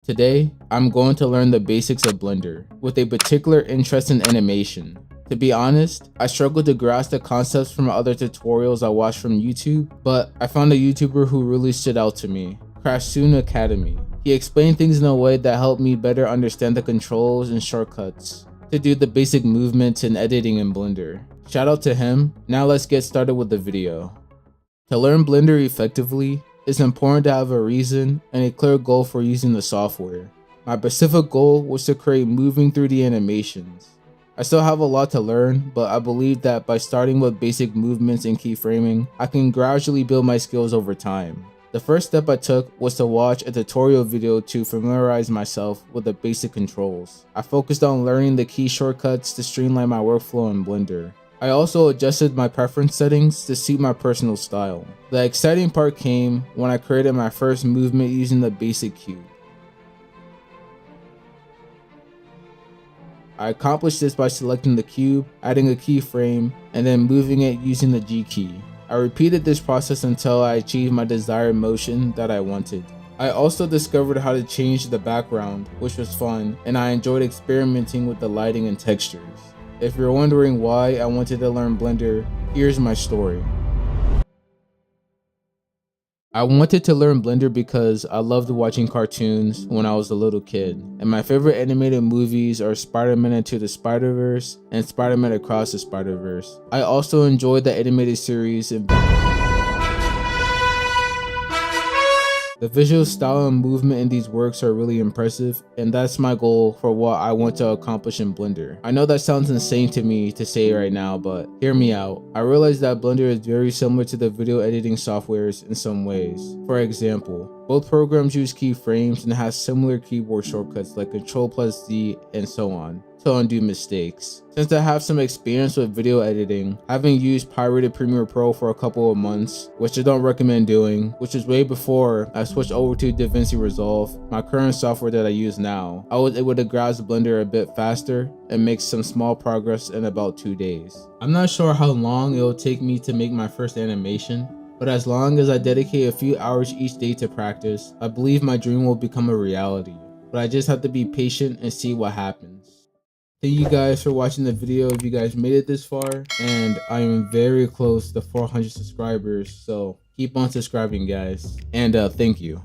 Today, I'm going to learn the basics of Blender, with a particular interest in animation. To be honest, I struggled to grasp the concepts from other tutorials I watched from YouTube, but I found a YouTuber who really stood out to me, Crashsoon Academy. He explained things in a way that helped me better understand the controls and shortcuts to do the basic movements and editing in Blender. Shout out to him. Now let's get started with the video. To learn Blender effectively, it's important to have a reason and a clear goal for using the software. My specific goal was to create moving 3D animations. I still have a lot to learn, but I believe that by starting with basic movements and keyframing, I can gradually build my skills over time. The first step I took was to watch a tutorial video to familiarize myself with the basic controls. I focused on learning the key shortcuts to streamline my workflow in Blender. I also adjusted my preference settings to suit my personal style. The exciting part came when I created my first movement using the basic cube. I accomplished this by selecting the cube, adding a keyframe, and then moving it using the G key. I repeated this process until I achieved my desired motion that I wanted. I also discovered how to change the background, which was fun, and I enjoyed experimenting with the lighting and textures. If you're wondering why I wanted to learn Blender, here's my story. I wanted to learn Blender because I loved watching cartoons when I was a little kid, and my favorite animated movies are Spider-Man Into the Spider-Verse and Spider-Man Across the Spider-Verse. I also enjoyed the animated series and the visual style and movement in these works are really impressive, and that's my goal for what I want to accomplish in Blender. I know that sounds insane to me to say right now, but hear me out. I realize that Blender is very similar to the video editing softwares in some ways. For example, both programs use keyframes and have similar keyboard shortcuts like Ctrl+Z and so on to undo mistakes. Since I have some experience with video editing, having used pirated Premiere Pro for a couple of months, which I don't recommend doing, which is way before I switched over to DaVinci Resolve, my current software that I use now, I was able to grasp Blender a bit faster and make some small progress in about 2 days. I'm not sure how long it will take me to make my first animation, but as long as I dedicate a few hours each day to practice, I believe my dream will become a reality. But I just have to be patient and see what happens. Thank you guys for watching the video if you guys made it this far, and I am very close to 400 subscribers, so keep on subscribing guys, and thank you.